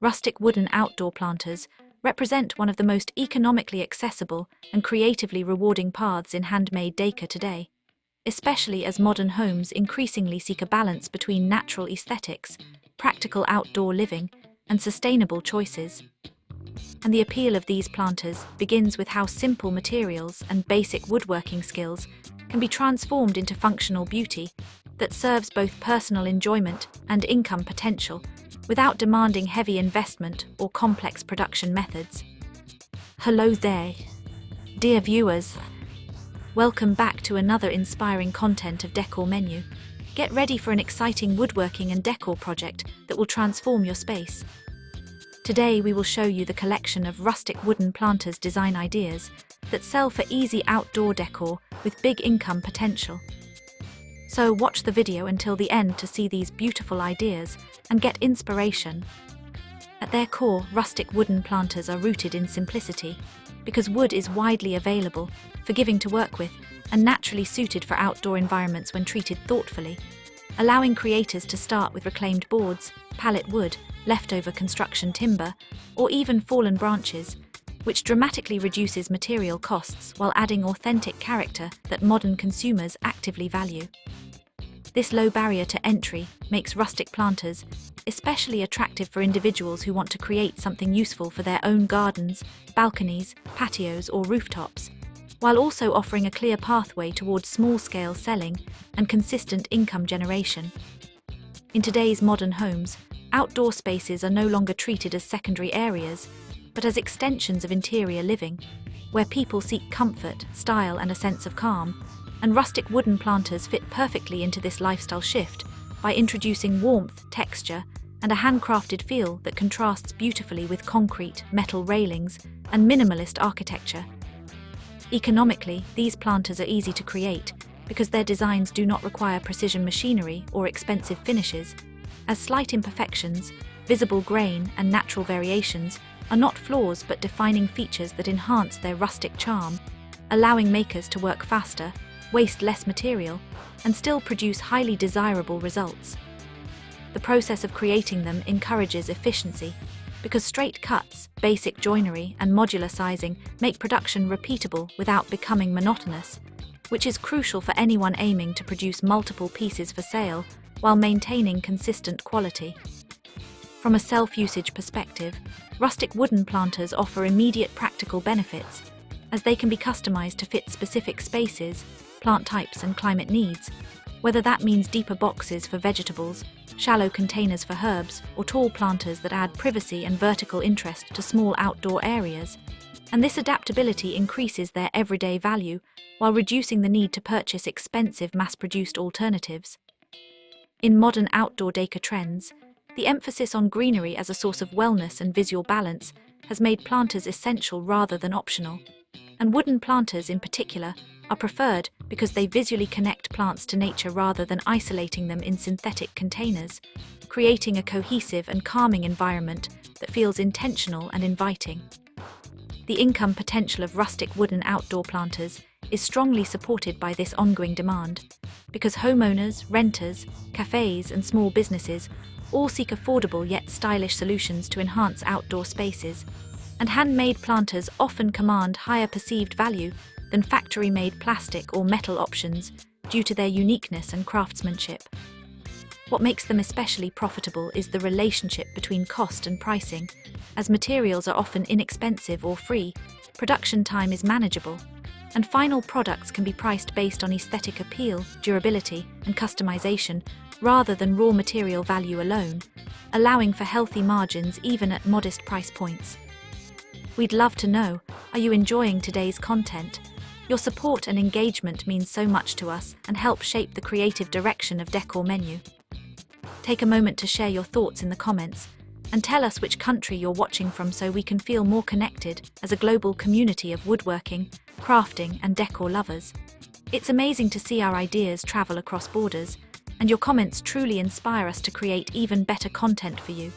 Rustic wooden outdoor planters represent one of the most economically accessible and creatively rewarding paths in handmade decor today, especially as modern homes increasingly seek a balance between natural aesthetics, practical outdoor living, and sustainable choices. And the appeal of these planters begins with how simple materials and basic woodworking skills can be transformed into functional beauty that serves both personal enjoyment and income potential without demanding heavy investment or complex production methods. Hello there, dear viewers. Welcome back to another inspiring content of Decor Menu. Get ready for an exciting woodworking and decor project that will transform your space. Today we will show you the collection of rustic wooden planters design ideas that sell for easy outdoor decor with big income potential. So watch the video until the end to see these beautiful ideas and get inspiration. At their core, rustic wooden planters are rooted in simplicity because wood is widely available, forgiving to work with, and naturally suited for outdoor environments when treated thoughtfully, allowing creators to start with reclaimed boards, pallet wood, leftover construction timber, or even fallen branches, which dramatically reduces material costs while adding authentic character that modern consumers actively value. This low barrier to entry makes rustic planters especially attractive for individuals who want to create something useful for their own gardens, balconies, patios, or rooftops, while also offering a clear pathway towards small-scale selling and consistent income generation. In today's modern homes, outdoor spaces are no longer treated as secondary areas, but as extensions of interior living, where people seek comfort, style, and a sense of calm, and rustic wooden planters fit perfectly into this lifestyle shift by introducing warmth, texture, and a handcrafted feel that contrasts beautifully with concrete, metal railings, and minimalist architecture. Economically, these planters are easy to create because their designs do not require precision machinery or expensive finishes, as slight imperfections, visible grain, and natural variations are not flaws but defining features that enhance their rustic charm, allowing makers to work faster, waste less material, and still produce highly desirable results. The process of creating them encourages efficiency because straight cuts, basic joinery, and modular sizing make production repeatable without becoming monotonous, which is crucial for anyone aiming to produce multiple pieces for sale while maintaining consistent quality. From a self-usage perspective, rustic wooden planters offer immediate practical benefits, as they can be customized to fit specific spaces, plant types, and climate needs, whether that means deeper boxes for vegetables, shallow containers for herbs, or tall planters that add privacy and vertical interest to small outdoor areas. And this adaptability increases their everyday value while reducing the need to purchase expensive mass-produced alternatives. In modern outdoor decor trends, the emphasis on greenery as a source of wellness and visual balance has made planters essential rather than optional. And wooden planters in particular are preferred because they visually connect plants to nature rather than isolating them in synthetic containers, creating a cohesive and calming environment that feels intentional and inviting. The income potential of rustic wooden outdoor planters is strongly supported by this ongoing demand, because homeowners, renters, cafes, and small businesses all seek affordable yet stylish solutions to enhance outdoor spaces, and handmade planters often command higher perceived value than factory-made plastic or metal options due to their uniqueness and craftsmanship. What makes them especially profitable is the relationship between cost and pricing. As materials are often inexpensive or free, production time is manageable, and final products can be priced based on aesthetic appeal, durability, and customization rather than raw material value alone, allowing for healthy margins even at modest price points. We'd love to know, are you enjoying today's content? Your support and engagement means so much to us and help shape the creative direction of Decor Menu. Take a moment to share your thoughts in the comments and tell us which country you're watching from so we can feel more connected as a global community of woodworking, crafting, and decor lovers. It's amazing to see our ideas travel across borders, and your comments truly inspire us to create even better content for you.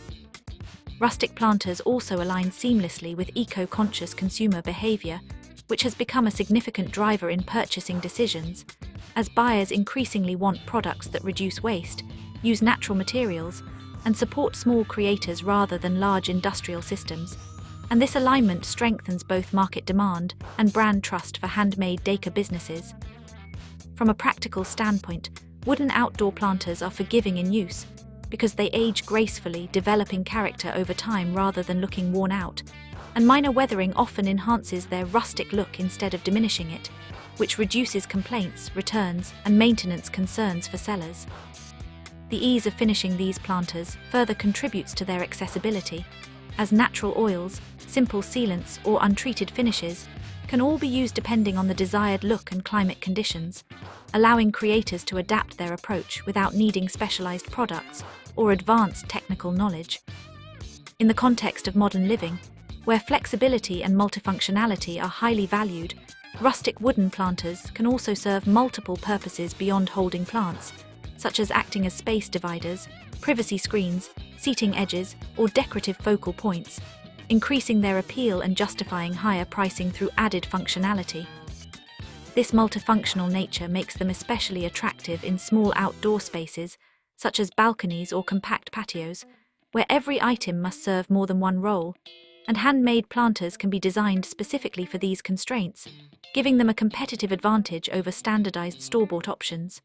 Rustic planters also align seamlessly with eco-conscious consumer behavior, which has become a significant driver in purchasing decisions, as buyers increasingly want products that reduce waste, use natural materials, and support small creators rather than large industrial systems. And this alignment strengthens both market demand and brand trust for handmade decor businesses. From a practical standpoint, wooden outdoor planters are forgiving in use because they age gracefully, developing character over time rather than looking worn out, and minor weathering often enhances their rustic look instead of diminishing it, which reduces complaints, returns, and maintenance concerns for sellers. The ease of finishing these planters further contributes to their accessibility, as natural oils, simple sealants, or untreated finishes can all be used depending on the desired look and climate conditions, allowing creators to adapt their approach without needing specialized products or advanced technical knowledge. In the context of modern living, where flexibility and multifunctionality are highly valued, rustic wooden planters can also serve multiple purposes beyond holding plants, such as acting as space dividers, privacy screens, seating edges, or decorative focal points, increasing their appeal and justifying higher pricing through added functionality. This multifunctional nature makes them especially attractive in small outdoor spaces, such as balconies or compact patios, where every item must serve more than one role, and handmade planters can be designed specifically for these constraints, giving them a competitive advantage over standardized store-bought options.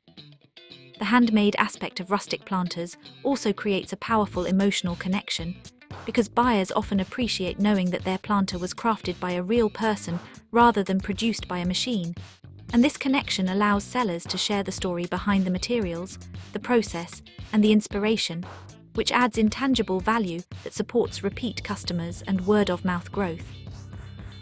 The handmade aspect of rustic planters also creates a powerful emotional connection, because buyers often appreciate knowing that their planter was crafted by a real person rather than produced by a machine, and this connection allows sellers to share the story behind the materials, the process, and the inspiration, which adds intangible value that supports repeat customers and word-of-mouth growth.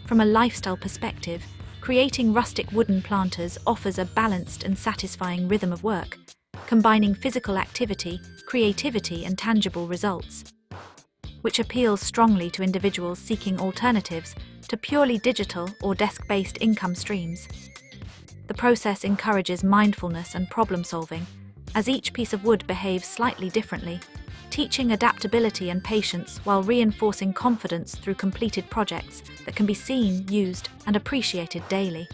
From a lifestyle perspective, creating rustic wooden planters offers a balanced and satisfying rhythm of work, combining physical activity, creativity, and tangible results, which appeals strongly to individuals seeking alternatives to purely digital or desk-based income streams. The process encourages mindfulness and problem-solving, as each piece of wood behaves slightly differently, teaching adaptability and patience while reinforcing confidence through completed projects that can be seen, used, and appreciated daily.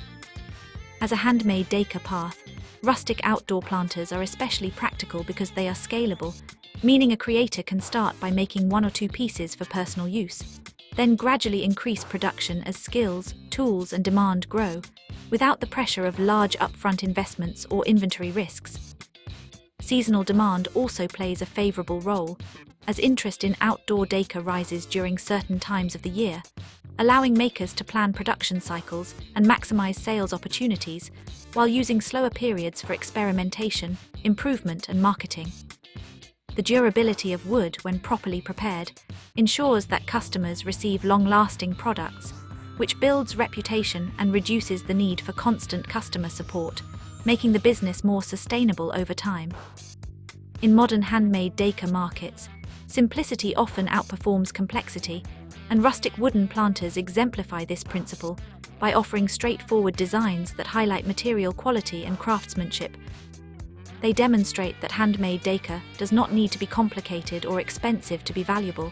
As a handmade decor path, rustic outdoor planters are especially practical because they are scalable, meaning a creator can start by making 1 or 2 pieces for personal use, then gradually increase production as skills, tools, and demand grow, without the pressure of large upfront investments or inventory risks. Seasonal demand also plays a favorable role, as interest in outdoor decor rises during certain times of the year, allowing makers to plan production cycles and maximize sales opportunities while using slower periods for experimentation, improvement, and marketing. The durability of wood, when properly prepared, ensures that customers receive long-lasting products, which builds reputation and reduces the need for constant customer support, making the business more sustainable over time. In modern handmade decor markets, simplicity often outperforms complexity, and rustic wooden planters exemplify this principle by offering straightforward designs that highlight material quality and craftsmanship. They demonstrate that handmade decor does not need to be complicated or expensive to be valuable,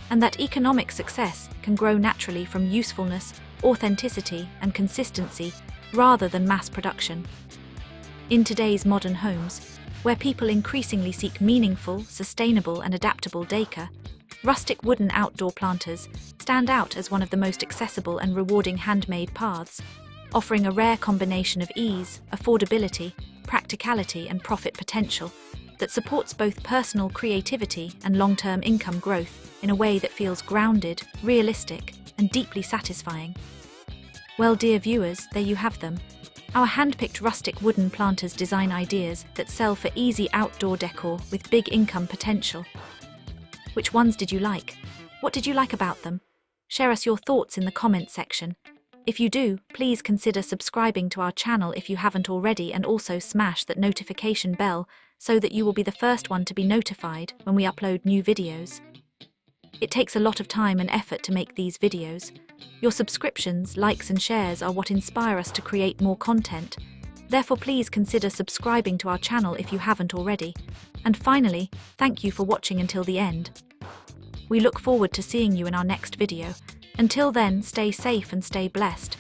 and that economic success can grow naturally from usefulness, authenticity, and consistency rather than mass production. In today's modern homes, where people increasingly seek meaningful, sustainable, and adaptable decor, rustic wooden outdoor planters stand out as one of the most accessible and rewarding handmade paths, offering a rare combination of ease, affordability, practicality, and profit potential that supports both personal creativity and long-term income growth in a way that feels grounded, realistic, and deeply satisfying. Well, dear viewers, there you have them, our hand-picked rustic wooden planters design ideas that sell for easy outdoor decor with big income potential. Which ones did you like? What did you like about them? Share us your thoughts in the comments section. If you do, please consider subscribing to our channel if you haven't already, and also smash that notification bell so that you will be the first one to be notified when we upload new videos. It takes a lot of time and effort to make these videos. Your subscriptions, likes, and shares are what inspire us to create more content. Therefore, please consider subscribing to our channel if you haven't already. And finally, thank you for watching until the end. We look forward to seeing you in our next video. Until then, stay safe and stay blessed.